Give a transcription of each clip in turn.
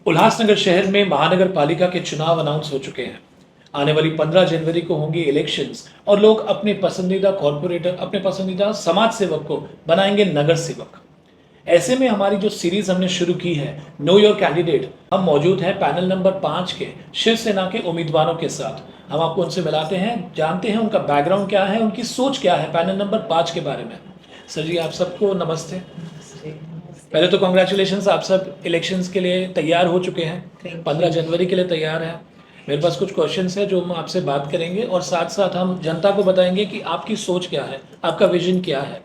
उल्लासनगर शहर में महानगर पालिका के चुनाव अनाउंस हो चुके हैं। आने वाली 15 जनवरी को होंगे इलेक्शंस और लोग अपने पसंदीदा कॉरपोरेटर, अपने पसंदीदा समाज सेवक को बनाएंगे नगर सेवक। ऐसे में हमारी जो सीरीज हमने शुरू की है नो योर कैंडिडेट, हम मौजूद हैं पैनल नंबर 5 के शिवसेना के उम्मीदवारों के साथ। हम आपको उनसे मिलाते हैं, जानते हैं उनका बैकग्राउंड क्या है, उनकी सोच क्या है पैनल नंबर 5 के बारे में। सर जी, आप सबको नमस्ते। पहले तो कॉन्ग्रेचुलेशन, आप सब इलेक्शंस के लिए तैयार हो चुके हैं, 15 जनवरी के लिए तैयार हैं। मेरे पास कुछ क्वेश्चंस हैं जो हम आपसे बात करेंगे और साथ साथ हम जनता को बताएंगे कि आपकी सोच क्या है, आपका विजन क्या है।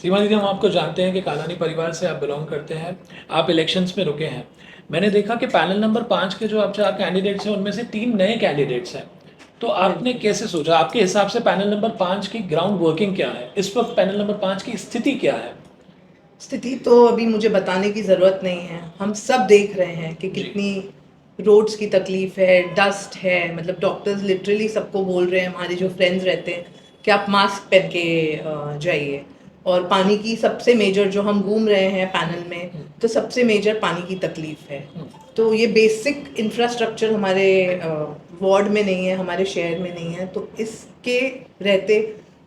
सीमा दीदी, हम आपको जानते हैं कि कालानी परिवार से आप बिलोंग करते हैं, आप इलेक्शंस में रुके हैं। मैंने देखा कि पैनल नंबर 5 के जो आप 4 कैंडिडेट्स हैं उनमें से 3 नए कैंडिडेट्स हैं। तो आपने कैसे सोचा, आपके हिसाब से पैनल नंबर 5 की ग्राउंड वर्किंग क्या है, इस वक्त पैनल नंबर 5 की स्थिति क्या है? स्थिति तो अभी मुझे बताने की ज़रूरत नहीं है। हम सब देख रहे हैं कि कितनी रोड्स की तकलीफ है, डस्ट है। मतलब डॉक्टर्स लिटरली सबको बोल रहे हैं, हमारे जो फ्रेंड्स रहते हैं, कि आप मास्क पहन के जाइए। और पानी की सबसे मेजर, जो हम घूम रहे हैं पैनल में, तो सबसे मेजर पानी की तकलीफ है। तो ये बेसिक इंफ्रास्ट्रक्चर हमारे वार्ड में नहीं है, हमारे शहर में नहीं है। तो इसके रहते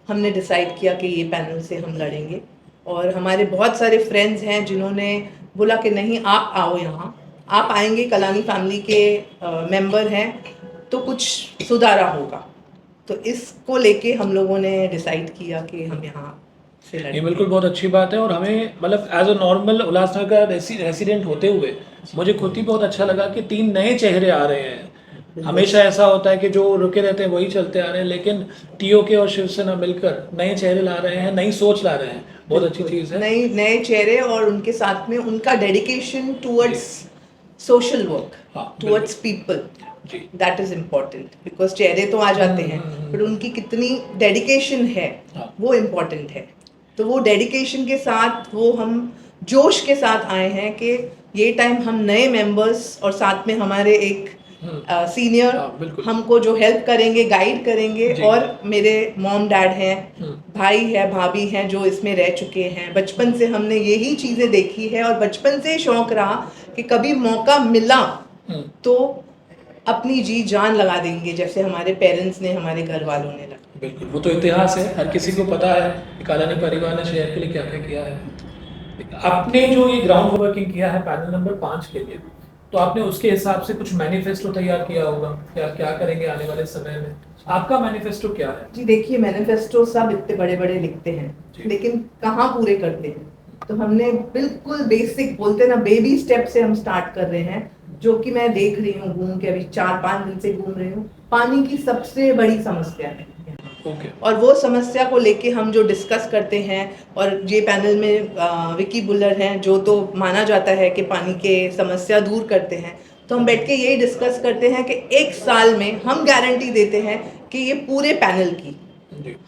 हमने डिसाइड किया कि ये पैनल से हम लड़ेंगे। और हमारे बहुत सारे फ्रेंड्स हैं जिन्होंने बोला कि नहीं, आप आओ यहाँ, आप आएंगे, कलानी फैमिली के मेंबर हैं, तो कुछ सुधारा होगा। तो इसको लेके हम लोगों ने डिसाइड किया कि हम यहाँ से ये लड़ेंगे। बिल्कुल बहुत अच्छी बात है और हमें मतलब एज अ नॉर्मल उल्लासनगर का रेसिडेंट होते हुए मुझे खुद ही बहुत अच्छा लगा कि 3 नए चेहरे आ रहे हैं। हमेशा ऐसा होता है कि जो रुके रहते हैं वही चलते आ रहे हैं, लेकिन टीओके और शिवसेना मिलकर नए चेहरे ला रहे हैं, नई सोच ला रहे हैं, बहुत अच्छी चीज़ है। नए नए चेहरे और उनके साथ में उनका डेडिकेशन टूवर्ड्स सोशल वर्क, हाँ, टूवर्ड्स पीपल, जी। That is important. बिकॉज चेहरे तो आ जाते हैं, बट उनकी कितनी डेडिकेशन है हाँ। वो इम्पोर्टेंट है। तो वो डेडिकेशन के साथ, वो हम जोश के साथ आए हैं कि ये टाइम हम नए मेंबर्स और साथ में हमारे एक सीनियर हाँ, बिल्कुल। हमको जो हेल्प करेंगे, गाइड करेंगे। जी। और मेरे मॉम डैड हैं, भाई है, भाभी हैं, जो इसमें रह चुके हैं। बचपन से हमने यही चीज़ें देखी है और बचपन से शौक रहा कि कभी मौका मिला तो अपनी जी जान लगा देंगे, जैसे हमारे पेरेंट्स ने, हमारे घर वालों ने लगा। बिल्कुल, वो तो इतिहास है, हर किसी को पता है कि कालानी परिवार ने शहर के लिए क्या क्या किया है। आपने जो ये ग्राउंड वर्किंग किया है पैनल नंबर 5 के लिए, तो आपने उसके हिसाब से कुछ मैनिफेस्टो तैयार किया होगा, क्या क्या करेंगे आने वाले समय में, आपका मैनिफेस्टो क्या है? जी देखिए, मैनिफेस्टो सब इतने बड़े बड़े लिखते हैं, लेकिन कहाँ पूरे करते हैं। तो हमने बिल्कुल बेसिक, बोलते ना, बेबी स्टेप से हम स्टार्ट कर रहे हैं। जो कि मैं देख रही हूँ, घूम के अभी 4-5 दिन से घूम रही हूँ, पानी की सबसे बड़ी समस्या है। और वो समस्या को लेके हम जो डिस्कस करते हैं, और ये पैनल में विकी बुल्लर हैं, जो तो माना जाता है कि पानी के समस्या दूर करते हैं। तो हम बैठ के यही डिस्कस करते हैं कि 1 साल में हम गारंटी देते हैं कि ये पूरे पैनल की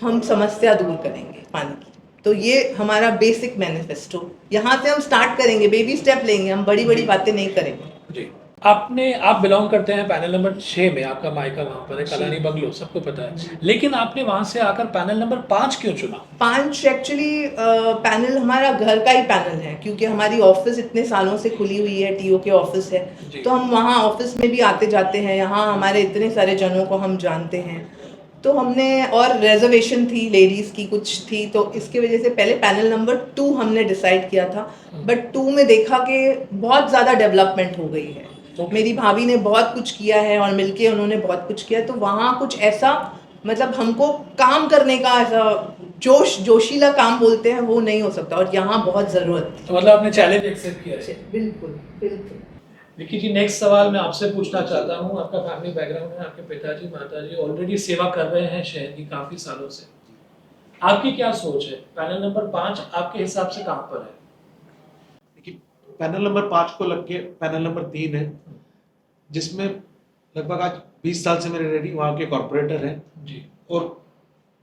हम समस्या दूर करेंगे पानी की। तो ये हमारा बेसिक मैनिफेस्टो, यहाँ से हम स्टार्ट करेंगे, बेबी स्टेप लेंगे, हम बड़ी बड़ी बातें नहीं करेंगे। जी। आप बिलोंग करते हैं पैनल नंबर 6 में, आपका मायका वहाँ पर है, कलानी बंगलो, सबको पता है। लेकिन आपने वहाँ से आकर पैनल नंबर 5 क्यों चुना? 5 एक्चुअली पैनल हमारा घर का ही पैनल है, क्योंकि हमारी ऑफिस इतने सालों से खुली हुई है, टीओ के ऑफिस है। तो हम वहाँ ऑफिस में भी आते जाते हैं, यहाँ हमारे इतने सारे जनों को हम जानते हैं। तो हमने, और रिजर्वेशन थी लेडीज़ की कुछ थी, तो इसकी वजह से पहले पैनल नंबर 2 हमने डिसाइड किया था। बट 2 में देखा कि बहुत ज़्यादा डेवलपमेंट हो गई है। मेरी भाभी ने बहुत कुछ किया है और मिलके उन्होंने बहुत कुछ किया। तो वहाँ कुछ ऐसा, मतलब हमको काम करने का ऐसा जोशीला काम बोलते हैं, वो नहीं हो सकता, और यहाँ बहुत ज़रूरत थी। तो मतलब आपने चैलेंज एक्सेप्ट किया है। बिल्कुल बिल्कुल। विकी जी, नेक्स्ट सवाल मैं आपसे पूछना चाहता हूँ, आपका फैमिली बैकग्राउंड है, आपके पिताजी माताजी ऑलरेडी सेवा कर रहे हैं शहर की काफ़ी सालों से। आपकी क्या सोच है, पैनल नंबर 5 आपके हिसाब से कहाँ पर है? देखिए, पैनल नंबर 5 को लग के पैनल नंबर 3 है, जिसमें लगभग आज 20 साल से मेरे रेडी वहाँ के कॉरपोरेटर हैं जी। और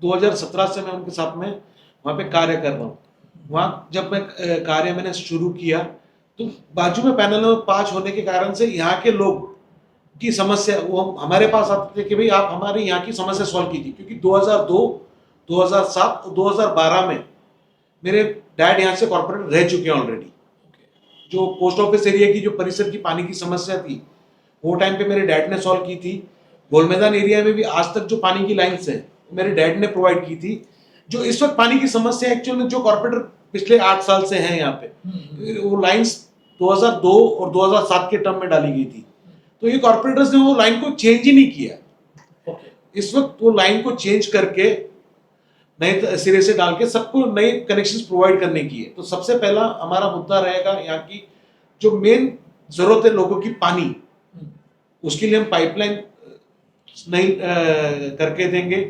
2017 से मैं उनके साथ में वहाँ पे कार्य कर रहा हूँ। वहाँ जब मैं कार्य मैंने शुरू किया, तो बाजू में पैनल नंबर 5 होने के कारण से यहाँ के लोग की समस्या, वो हमारे पास आते थे कि भाई आप हमारे यहाँ की समस्या सॉल्व कीजिए। क्योंकि 2002, 2007 और 2012 में मेरे डैड यहाँ से कॉर्पोरेट रह चुके हैं ऑलरेडी। जो पोस्ट ऑफिस एरिया की जो परिसर की पानी की समस्या थी, वो टाइम पे मेरे डैड ने सॉल्व की थी। गोल मैदान एरिया में भी आज तक जो पानी की लाइन्स है मेरे डैड ने प्रोवाइड की थी। जो इस वक्त पानी की समस्या एक्चुअल में जो कॉर्पोरेटर पिछले 8 साल से हैं यहाँ पे, वो लाइन्स 2002 और 2007 के टर्म में डाली गई थी, तो ये कॉर्पोरेटर्स ने वो लाइन को चेंज ही नहीं किया। इस वक्त वो लाइन को चेंज करके नए सिरे से डाल के सबको नए कनेक्शंस प्रोवाइड करने की है। तो सबसे पहला हमारा मुद्दा रहेगा यहाँ की जो मेन जरूरत है लोगों की पानी, उसके लिए हम पाइपलाइन नई करके देंगे।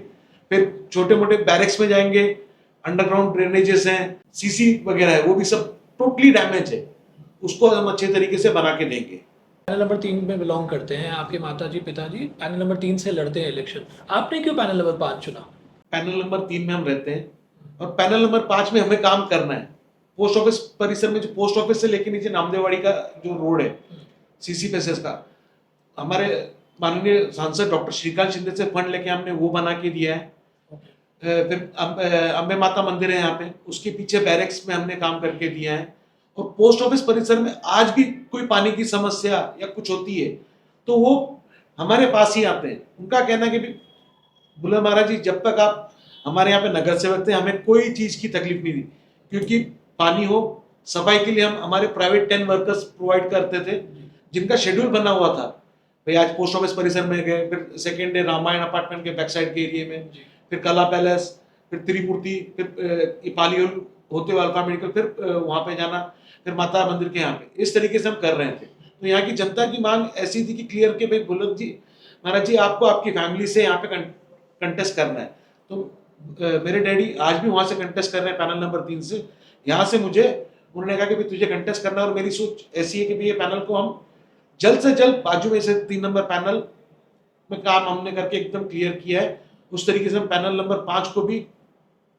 फिर छोटे मोटे बैरक्स में जाएंगे, अंडरग्राउंड ड्रेनेजेस हैं, सीसी वगैरह है, वो भी सब टोटली डैमेज है, उसको हम अच्छे तरीके से बना के देंगे। पैनल नंबर 3 में बिलोंग करते हैं आपके माताजी पिताजी, पैनल नंबर 3 से लड़ते हैं इलेक्शन, आपने क्यों पैनल नंबर 5 चुना? पैनल नंबर 3 में हम रहते हैं और पैनल नंबर 5 में हमें काम करना है। पोस्ट ऑफिस परिसर में जो पोस्ट ऑफिस से लेके नीचे नामदेववाड़ी का जो रोड है सीसी पैसेज का, हमारे माननीय सांसद डॉक्टर श्रीकांत शिंदे से फंड लेके हमने वो बना के दिया है। फिर अम्बे माता मंदिर है यहाँ पे, उसके पीछे बैरक्स में हमने काम करके दिया है। और पोस्ट ऑफिस परिसर में आज भी कोई पानी की समस्या या कुछ होती है तो वो हमारे पास ही आते हैं। उनका कहना है कि बोले महाराज जी, जब तक आप हमारे यहाँ पे नगर सेवक थे हमें कोई चीज की तकलीफ नहीं थी, क्योंकि पानी हो सफाई के लिए हम हमारे प्राइवेट 10 वर्कर्स प्रोवाइड करते थे जिनका शेड्यूल बना हुआ था। भाई आज पोस्ट ऑफिस परिसर में गए, फिर सेकेंड डे रामायण अपार्टमेंट के बैक साइड के एरिया में, फिर कला पैलेस, फिर त्रिमूर्ति, फिर इपाली होते हुए अल्फा मेडिकल, फिर वहां पे जाना, फिर माता मंदिर के यहाँ पे, इस तरीके से हम कर रहे थे। तो यहाँ की जनता की मांग ऐसी थी कि क्लियर के भाई बुलंद जी महाराज जी आपको आपकी फैमिली से यहाँ पे कंटेस्ट करना है। तो मेरे डैडी आज भी वहां से कंटेस्ट कर रहे हैं पैनल नंबर 3 से। यहाँ से मुझे उन्होंने कहा कि भाई तुझे कंटेस्ट करना है, और मेरी सोच ऐसी है कि भाई ये पैनल को हम जल्द से जल्द बाजू में से 3 नंबर पैनल में काम हमने करके एकदम क्लियर किया है, उस तरीके से हम पैनल नंबर 5 को भी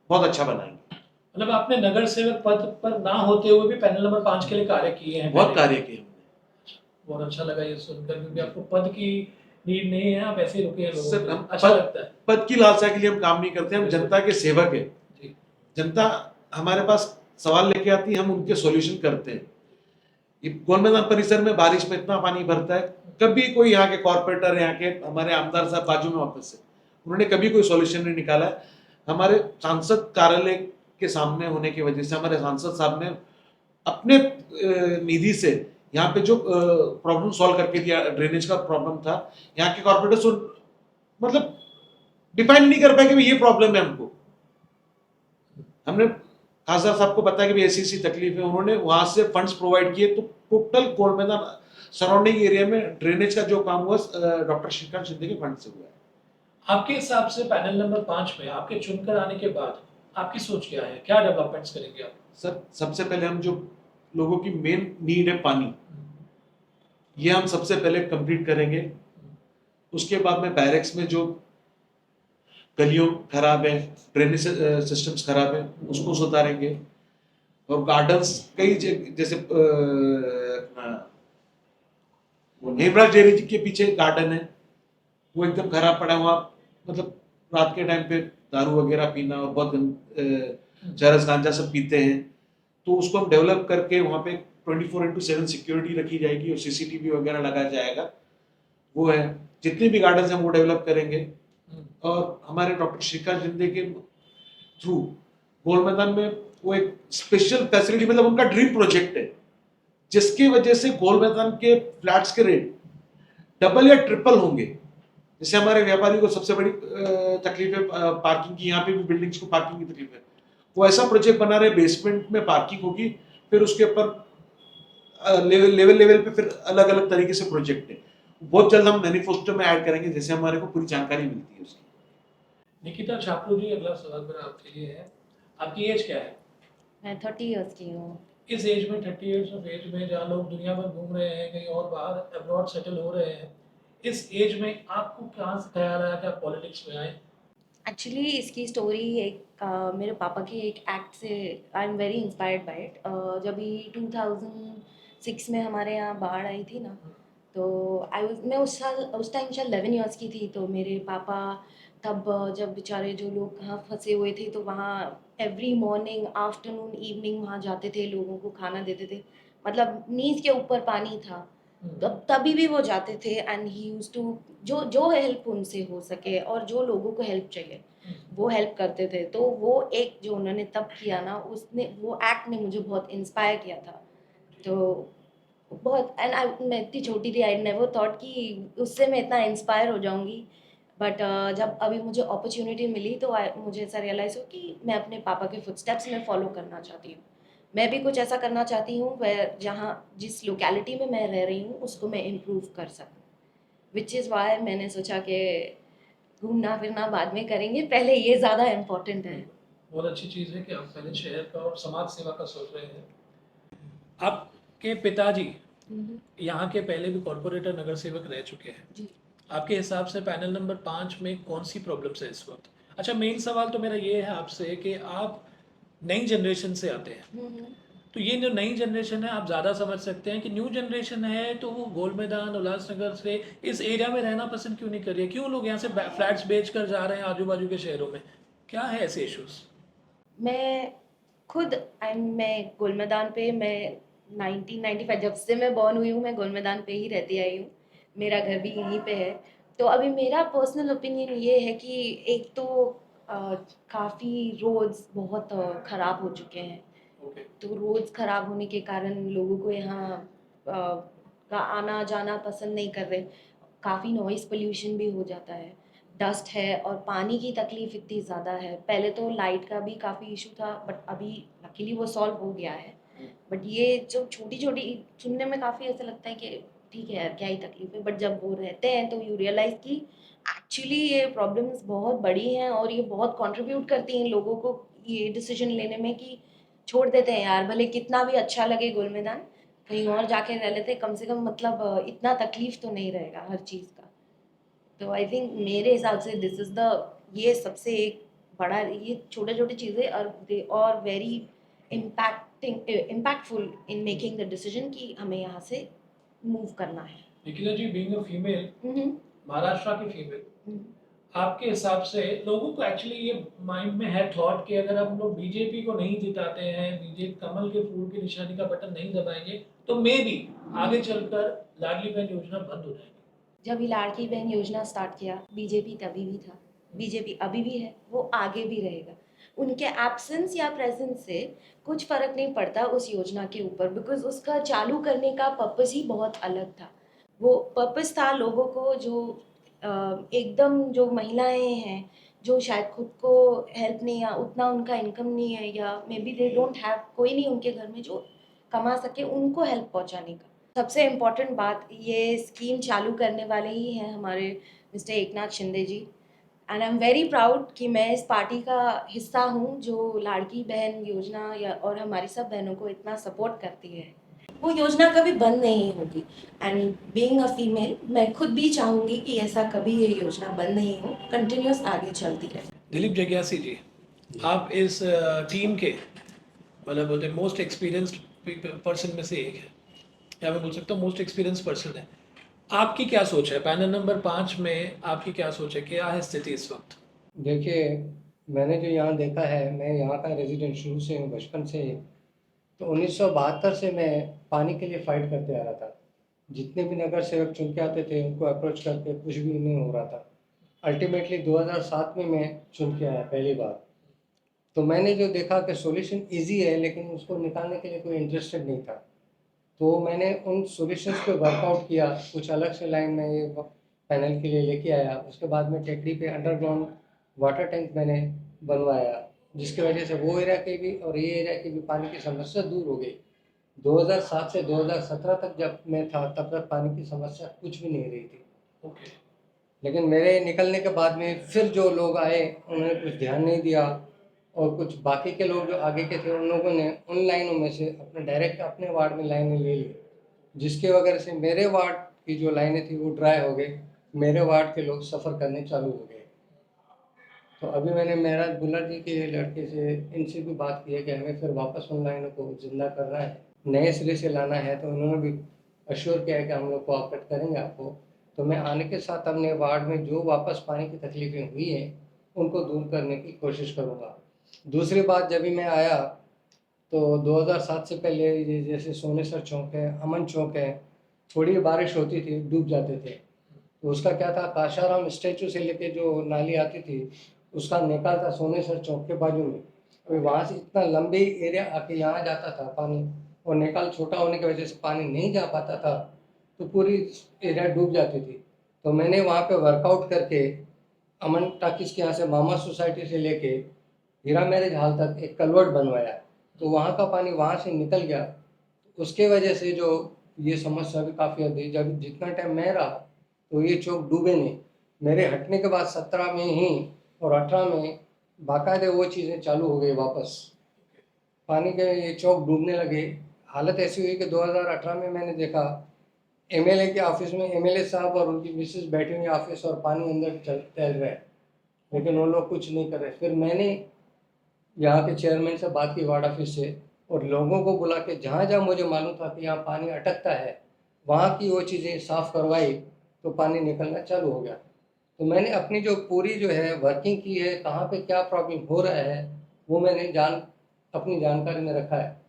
बहुत अच्छा बनाएंगे। मतलब आपने नगर सेवक पद पर ना होते हुए भी पैनल नंबर 5 के लिए कार्य किए हैं? बहुत कार्य किए हमने। बहुत अच्छा लगा ये सुनकर, क्योंकि आपको पद की नीड नहीं है, आप ऐसे ही रुके हैं लोगों सर, के लिए। हम अच्छा लगता है। पद की लालसा के लिए हम काम नहीं करते, हम जनता के सेवक है। जी। जनता हमारे पास सवाल लेके आती है, हम उनके सॉल्यूशन करते हैं। ये गोल मैदान परिसर में बारिश में इतना पानी भरता है, कभी कोई यहाँ के कॉर्पोरेटर, यहाँ के हमारे आमदार साहब बाजू में ऑफिस है, उन्होंने कभी कोई सॉल्यूशन नहीं निकाला है। हमारे सांसद कार्यालय के सामने होने की वजह से हमारे सांसद साहब ने अपने निधि से यहाँ पे जो प्रॉब्लम सॉल्व करके दिया, ड्रेनेज का प्रॉब्लम था, यहाँ के कॉर्पोरेटर्स मतलब डिफाइन नहीं कर पाए कि ये प्रॉब्लम है हमको। हमने खासदार साहब को बताया कि ऐसी ऐसी तकलीफ है, उन्होंने वहां से फंड्स प्रोवाइड किए, तो टोटल गोल मैदान सराउंडिंग एरिया में ड्रेनेज का जो काम हुआ डॉक्टर श्रीकांत शिंदे के फंड से हुआ है। आपके हिसाब से पैनल नंबर 5 में आपके चुनकर आने के बाद आपकी सोच क्या है, क्या डेवलपमेंट्स करेंगे आप? सर, सबसे पहले हम जो लोगों की मेन नीड है पानी, ये हम सबसे पहले कंप्लीट करेंगे। उसके बाद में बैरक्स में जो गलियों खराब है, ड्रेनेज सिस्टम्स खराब है, उसको सुधारेंगे। और गार्डन्स कई जैसे हेमराज डेयरी के पीछे गार्डन है, वो एकदम खराब पड़ा है, वहाँ मतलब रात के टाइम पे दारू वगैरह पीना और बहुत चरस गांजा सब पीते हैं, तो उसको हम डेवलप करके वहाँ पे 24/7 सिक्योरिटी रखी जाएगी और सीसीटीवी वगैरह लगाया जाएगा। वो है, जितने भी गार्डन हैं वो डेवलप करेंगे। और हमारे डॉक्टर श्रीकांत शिंदे के थ्रू गोल मैदान में वो एक स्पेशल फैसिलिटी, मतलब उनका ड्रीम प्रोजेक्ट है, जिसकी वजह से गोल मैदान के फ्लैट्स के रेट डबल या ट्रिपल होंगे। जैसे हमारे व्यापारी को सबसे बड़ी तकलीफ है पार्किंग की, यहाँ पे भी बिल्डिंग्स को पार्किंग की तकलीफ है, वो ऐसा प्रोजेक्ट बना रहे बेसमेंट में पार्किंग होगी, फिर उसके ऊपर लेवल पे फिर अलग अलग तरीके से प्रोजेक्ट है। बहुत जल्द हम मैनिफेस्टो में ऐड करेंगे, जैसे हमारे को पूरी जानकारी मिलती है उसकी। निकिता छापरू जी, अगला सवाल मेरा आपके लिए है, आपकी एज क्या है? मैं 30 इयर्स की हूँ। इस एज में 30 इयर्स ऑफ एज में जहाँ लोग दुनिया भर घूम रहे हैं, कहीं और बाहर अब्रॉड सेटल हो रहे हैं, इस एज में आपको कहाँ से ख्याल आया कि आप पॉलिटिक्स में आए? एक्चुअली इसकी स्टोरी एक मेरे पापा के एक एक्ट से आई am very inspired by it. जब भी 2006 में हमारे यहाँ बाढ़ आई थी ना, तो मैं उस टाइम शायद 11 इयर्स की थी। तो मेरे पापा तब जब बेचारे जो लोग कहाँ फंसे हुए थे, तो वहाँ एवरी मॉर्निंग आफ्टरनून इवनिंग वहाँ जाते थे, लोगों को खाना देते थे। मतलब नीज के ऊपर पानी था, तब तभी भी वो जाते थे एंड ही यूज्ड टू जो जो हेल्प उनसे हो सके और जो लोगों को हेल्प चाहिए वो हेल्प करते थे। तो वो एक जो उन्होंने तब किया ना, उसने वो एक्ट ने मुझे बहुत इंस्पायर किया था। तो बहुत एंड आई मैं इतनी छोटी थी, आई नेवर थॉट कि उससे मैं इतना इंस्पायर हो जाऊंगी। बट जब अभी मुझे अपॉर्चुनिटी मिली तो मुझे ऐसा रियलाइज़ हो कि मैं अपने पापा के फुटस्टेप्स में फॉलो करना चाहती हूँ। मैं भी कुछ ऐसा करना चाहती हूँ वह जहाँ जिस लोकेलिटी में मैं रह रही हूँ उसको मैं इम्प्रूव कर सकूँ। विच इज़ वाई मैंने सोचा कि घूमना फिरना बाद में करेंगे, पहले ये ज़्यादा इम्पोर्टेंट है। बहुत अच्छी चीज़ है कि आप पहले शहर का और समाज सेवा का सोच रहे हैं। आपके पिताजी यहाँ के पहले भी कॉरपोरेटर नगर सेवक रह चुके हैं। जी। आपके हिसाब से पैनल नंबर 5 में कौन सी प्रॉब्लम्स है इस वक्त? अच्छा, मेन सवाल तो मेरा ये है आपसे कि आप नई जनरेशन से आते हैं, तो ये जो नई जनरेशन है आप ज़्यादा समझ सकते हैं कि न्यू जनरेशन है तो वो गोल मैदान उल्लासनगर से इस एरिया में रहना पसंद क्यों नहीं कर रही है? क्यों लोग यहाँ से फ्लैट्स बेच कर जा रहे हैं आजू बाजू के शहरों में? क्या है ऐसे इश्यूज? मैं खुद मैं गोल मैदान पे मैं 1995 जब से मैं बॉर्न हुई हूँ मैं गोल मैदान पे ही रहती आई हूँ। मेरा घर भी यहीं पे है। तो अभी मेरा पर्सनल ओपिनियन ये है कि एक तो काफ़ी रोड्स बहुत ख़राब हो चुके हैं। ओके। तो रोड्स ख़राब होने के कारण लोगों को यहाँ का आना जाना पसंद नहीं कर रहे। काफ़ी नॉइज़ पोल्यूशन भी हो जाता है, डस्ट है और पानी की तकलीफ़ इतनी ज़्यादा है। पहले तो लाइट का भी काफ़ी इशू था बट अभी लकीली वो सॉल्व हो गया है। बट ये जो छोटी-छोटी सुनने में काफ़ी ऐसा लगता है कि ठीक है यार क्या ही तकलीफ़ है, बट जब वो रहते हैं तो यू रियलाइज़ कि एक्चुअली ये प्रॉब्लम्स बहुत बड़ी हैं और ये बहुत कंट्रीब्यूट करती हैं लोगों को ये डिसीजन लेने में कि छोड़ देते हैं यार, भले कितना भी अच्छा लगे गुल मैदान, कहीं और जाके रह लेते, कम से कम मतलब इतना तकलीफ तो नहीं रहेगा हर चीज़ का। तो आई थिंक मेरे हिसाब से दिस इज़ द ये सबसे एक बड़ा ये छोटे-छोटे चीज़ें और दे और very impactful in making the decision कि हमें यहाँ से मूव करना है। निखिला जी, बीइंग अ फीमेल, हम्म। महाराष्ट्र की फीमेल, हम्म। आपके हिसाब से लोगों को एक्चुअली ये माइंड में है थॉट कि अगर हम लोग बीजेपी को नहीं जिताते हैं, बीजेपी कमल के फूल की निशानी का बटन नहीं दबाएंगे, तो मे भी आगे चलकर लाडली बहन योजना बंद हो जाएगी। जब ये लाड़की बहन योजना स्टार्ट किया बीजेपी तभी भी था, बीजेपी अभी भी है, वो आगे भी रहेगा। उनके एब्सेंस या प्रेजेंस से कुछ फर्क नहीं पड़ता उस योजना के ऊपर, बिकॉज उसका चालू करने का पर्पस ही बहुत अलग था। वो पर्पस था लोगों को जो एकदम जो महिलाएं हैं जो शायद खुद को हेल्प नहीं या उतना उनका इनकम नहीं है या may be they don't have कोई नहीं उनके घर में जो कमा सके, उनको हेल्प पहुंचाने का। सबसे इम्पोर्टेंट बात ये स्कीम चालू करने वाले ही हैं हमारे mister Eknath Shinde ji and I am very proud कि मैं इस पार्टी का हिस्सा हूँ जो लाड़की बहन योजना या और हमारी सब बहनों को इतना सपोर्ट करती है। वो योजना कभी बंद नहीं होगी एंड बीइंग अ फीमेल मैं खुद भी चाहूँगी कि ऐसा कभी ये योजना बंद नहीं हो, कंटिन्यूस आगे चलती रहे। दिलीप जग्यासी जी, आप इस टीम के मतलब बोलते हैं मोस्ट एक्सपीरियंस्ड पर्सन में से एक है, या मैं बोल सकता हूँ मोस्ट एक्सपीरियंस पर्सन है। आपकी क्या सोच है पैनल नंबर 5 में? आपकी क्या सोच है, क्या है स्थिति इस वक्त? देखिए, मैंने जो यहाँ देखा है, मैं यहाँ का रेजिडेंट शुरू से हूँ, बचपन से ही। तो 1972 से मैं पानी के लिए फ़ाइट करते आ रहा था। जितने भी नगर सेवक चुन के आते थे उनको अप्रोच करके कुछ भी नहीं हो रहा था। अल्टीमेटली 2007 में मैं चुन के आया पहली बार। तो मैंने जो देखा कि सॉल्यूशन ईज़ी है लेकिन उसको निकालने के लिए कोई इंटरेस्टेड नहीं था। तो मैंने उन सॉल्यूशंस पे वर्कआउट किया, कुछ अलग से लाइन में ये पैनल के लिए लेके आया। उसके बाद में टेकरी पे अंडरग्राउंड वाटर टैंक मैंने बनवाया, जिसकी वजह से वो एरिया की भी और ये एरिया की भी पानी की समस्या दूर हो गई। 2007 से 2017 तक जब मैं था तब तक पानी की समस्या कुछ भी नहीं रही थी। ओके। लेकिन मेरे निकलने के बाद में फिर जो लोग आए उन्होंने कुछ ध्यान नहीं दिया और कुछ बाकी के लोग जो आगे के थे उन लोगों ने उन लाइनों में से अपने डायरेक्ट अपने वार्ड में लाइनें ले ली, जिसकी वजह से मेरे वार्ड की जो लाइनें थी वो ड्राई हो गई। मेरे वार्ड के लोग सफ़र करने चालू हो गए। तो अभी मैंने महराज बुल्लर जी के लड़के से इनसे भी बात की है कि हमें फिर वापस उन लाइनों को जिंदा करना है, नए सिरे से लाना है। तो उन्होंने भी अश्योर किया है कि हम लोग कोऑपरेट करेंगे आपको। तो मैं आने के साथ अपने वार्ड में जो वापस पानी की तकलीफ़ें हुई हैं उनको दूर करने की कोशिश करूँगा। दूसरी बात, जब भी मैं आया तो 2007 से पहले ये जैसे सोनेसर चौक है, अमन चौक है, थोड़ी बारिश होती थी डूब जाते थे। तो उसका क्या था, काशाराम स्टैचू से लेके जो नाली आती थी उसका निकाल था सोनेसर चौक के बाजू में। अभी वहाँ से इतना लंबी एरिया आके यहाँ जाता था पानी, और निकाल छोटा होने की वजह से पानी नहीं जा पाता था, तो पूरी एरिया डूब जाती थी। तो मैंने वहाँ पे वर्कआउट करके अमन टाकिस के यहाँ से मामा सोसाइटी से लेके हीरा मैरिज हॉल तक एक कलवर्ट बनवाया, तो वहाँ का पानी वहाँ से निकल गया। उसके वजह से जो ये समस्या भी काफ़ी हद थी, जब जितना टाइम मैं रहा तो ये चौक डूबे नहीं। मेरे हटने के बाद 17 में ही और 18 में बाकायदे वो चीज़ें चालू हो गई वापस, पानी के ये चौक डूबने लगे। हालत ऐसी हुई कि 2018 में मैंने देखा एमएलए के ऑफिस में एमएलए साहब और उनकी मिसेस बैठी हुई ऑफिस और पानी अंदर टहल रहा है, लेकिन वो लोग कुछ नहीं कर रहे। फिर मैंने यहाँ के चेयरमैन से बात की वार्ड ऑफिस से, और लोगों को बुला के जहाँ जहाँ मुझे मालूम था कि यहाँ पानी अटकता है वहाँ की वो चीज़ें साफ़ करवाई, तो पानी निकलना चालू हो गया। तो मैंने अपनी जो पूरी जो है वर्किंग की है, कहाँ पे क्या प्रॉब्लम हो रहा है वो मैंने अपनी जानकारी में रखा है।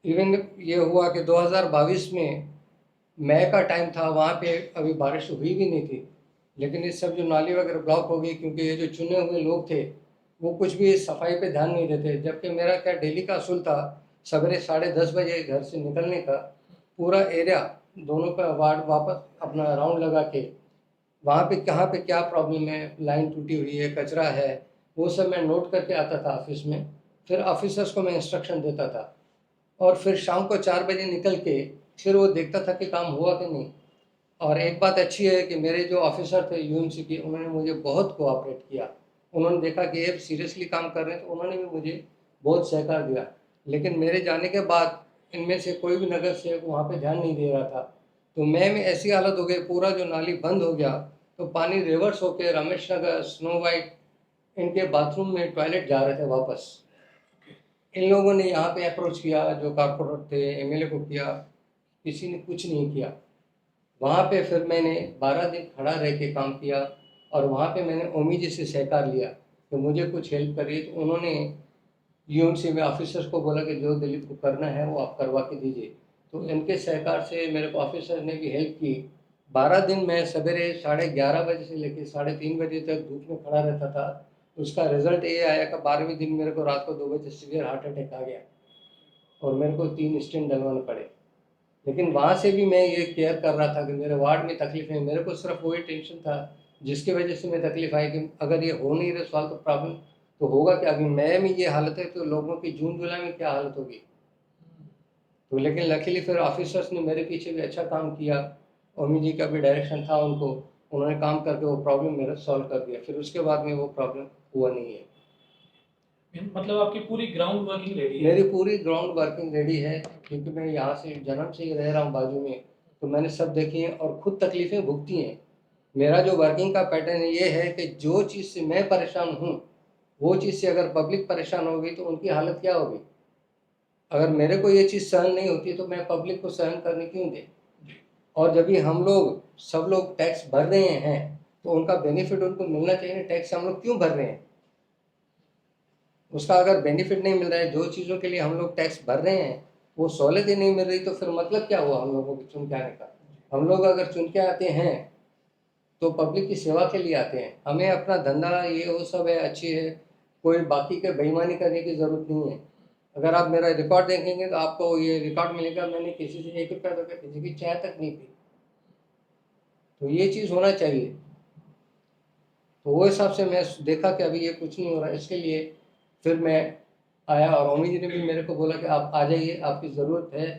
इवन ये हुआ कि 2022 में मई का टाइम था, वहाँ पे अभी बारिश हुई भी नहीं थी, लेकिन इस सब जो नाली वगैरह ब्लॉक हो गई, क्योंकि ये जो चुने हुए लोग थे वो कुछ भी सफाई पे ध्यान नहीं देते। जबकि मेरा क्या डेली का असूल था सवेरे 10:30 बजे घर से निकलने का, पूरा एरिया दोनों का वार्ड वापस अपना राउंड लगा के वहाँ पे कहाँ पे क्या प्रॉब्लम है, लाइन टूटी हुई है, कचरा है, वो सब मैं नोट करके आता था ऑफिस में। फिर ऑफिसर्स को मैं इंस्ट्रक्शन देता था, और फिर शाम को 4 बजे निकल के फिर वो देखता था कि काम हुआ कि नहीं। और एक बात अच्छी है कि मेरे जो ऑफिसर थे यूएमसी के, उन्होंने मुझे बहुत कोऑपरेट किया। उन्होंने देखा कि ये सीरियसली काम कर रहे हैं, तो उन्होंने भी मुझे बहुत सहकार दिया। लेकिन मेरे जाने के बाद इनमें से कोई भी नगर सेवक वहाँ पे ध्यान नहीं दे रहा था। तो मई में ऐसी हालत हो गई, पूरा जो नाली बंद हो गया, तो पानी रिवर्स होकर रमेश नगर, स्नो वाइट, इनके बाथरूम में टॉयलेट जा रहे थे वापस। इन लोगों ने यहाँ पे अप्रोच किया, जो कारपोरेटर थे, एमएलए को किया, किसी ने कुछ नहीं किया। वहाँ पे फिर मैंने 12 दिन खड़ा रह के काम किया, और वहाँ पे मैंने ओमी जी से सहकार लिया कि मुझे कुछ हेल्प करिए। तो उन्होंने यूएमसी में ऑफिसर्स को बोला कि जो दिलीप को करना है वो आप करवा के दीजिए। तो इनके सहकार से मेरे को ऑफिसर ने भी हेल्प की। 12 दिन मैं सवेरे 11:30 बजे से लेकर 3:30 बजे तक धूप में खड़ा रहता था। उसका रिजल्ट ये आया कि 12वें दिन मेरे को रात को 2 बजे सीवियर हार्ट अटैक आ गया, और मेरे को 3 स्टेंट डलवाने पड़े। लेकिन वहाँ से भी मैं ये केयर कर रहा था कि मेरे वार्ड में तकलीफ है। मेरे को सिर्फ वही टेंशन था जिसकी वजह से मैं तकलीफ आई कि अगर ये हो नहीं रहा सॉल्व, तो प्रॉब्लम तो होगा कि अभी मई में ये हालत है तो लोगों की जून जुलाई में क्या हालत होगी। तो लेकिन लकीली फिर ऑफिसर्स ने मेरे पीछे भी अच्छा काम किया, ओमी जी का भी डायरेक्शन था उनको, उन्होंने काम करके वो प्रॉब्लम मेरा सॉल्व कर दिया। फिर उसके बाद में वो प्रॉब्लम हुआ नहीं है। मतलब आपकी पूरी ग्राउंड वर्किंग रेडी है? मेरी पूरी ग्राउंड वर्किंग रेडी है, क्योंकि मैं यहाँ से जन्म से ही रह रहा हूँ बाजू में, तो मैंने सब देखी है और खुद तकलीफ़ें भुगती हैं। मेरा जो वर्किंग का पैटर्न ये है कि जो चीज़ से मैं परेशान हूँ, वो चीज़ से अगर पब्लिक परेशान होगी तो उनकी हालत क्या होगी। अगर मेरे को ये चीज़ सहन नहीं होती तो मैं पब्लिक को सहन करने क्यों दें। और जब भी हम लोग सब लोग टैक्स भर रहे हैं तो उनका बेनिफिट उनको मिलना चाहिए। टैक्स हम लोग क्यों भर रहे हैं, उसका अगर बेनिफिट नहीं मिल रहा है, जो चीज़ों के लिए हम लोग टैक्स भर रहे हैं वो सहूलतें नहीं मिल रही, तो फिर मतलब क्या हुआ हम लोगों को चुन के आने का। हम लोग अगर चुन के आते हैं तो पब्लिक की सेवा के लिए आते हैं। हमें अपना धंधा ये वो सब है, अच्छी है, कोई बाकी के बेईमानी करने की ज़रूरत नहीं है। अगर आप मेरा रिकॉर्ड देखेंगे तो आपको ये रिकॉर्ड मिलेगा, मैंने किसी से 1 रुपया देकर किसी की चाय तक नहीं पी। तो ये चीज़ होना चाहिए। तो वो हिसाब से मैं देखा कि अभी ये कुछ नहीं हो रहा, इसके लिए फिर मैं आया, और ओमी जी ने भी मेरे को बोला कि आप आ जाइए, आपकी ज़रूरत है,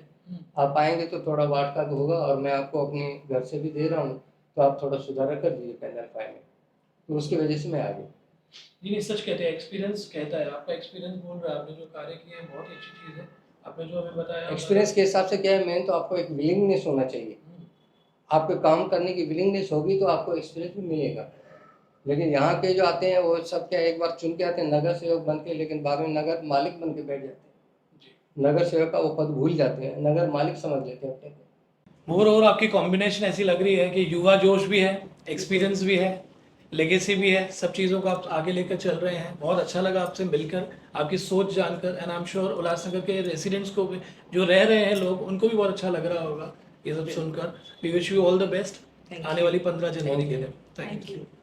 आप आएंगे तो थोड़ा वार्ड का होगा, और मैं आपको अपने घर से भी दे रहा हूँ, तो आप थोड़ा सुधार कर दीजिए पैनल फाइल में। तो उसकी वजह से मैं आ गया। नहीं, सच कहते हैं, एक्सपीरियंस कहता है, आपका एक्सपीरियंस बोल रहा है, आपने जो कार्य किए हैं बहुत ही अच्छी चीज़ है। आपने जो हमें बताया एक्सपीरियंस के हिसाब से क्या है, मेन तो आपको एक विलिंगनेस होना चाहिए। आपको काम करने की विलिंगनेस होगी तो आपको एक्सपीरियंस भी मिलेगा। लेकिन यहाँ के जो आते हैं वो सब क्या एक बार चुन के आते हैं नगर सेवक बन के, लेकिन बाद में नगर मालिक बन के बैठ जाते हैं। नगर सेवक का वो पद भूल जाते हैं, नगर मालिक समझ लेते हैं अपने को। मोर ओवर आपकी कॉम्बिनेशन ऐसी लग रही है कि युवा जोश भी है, एक्सपीरियंस भी है, लेगेसी भी है, सब चीज़ों को आप आगे लेकर चल रहे हैं। बहुत अच्छा लगा आपसे मिलकर, आपकी सोच जानकर, and I am sure Ulhasnagar के रेसिडेंट्स को भी, जो रह रहे हैं लोग, उनको भी बहुत अच्छा लग रहा होगा ये सब सुनकर। We wish you all the best Thank आने वाली 15 जनवरी के लिए। Thank you.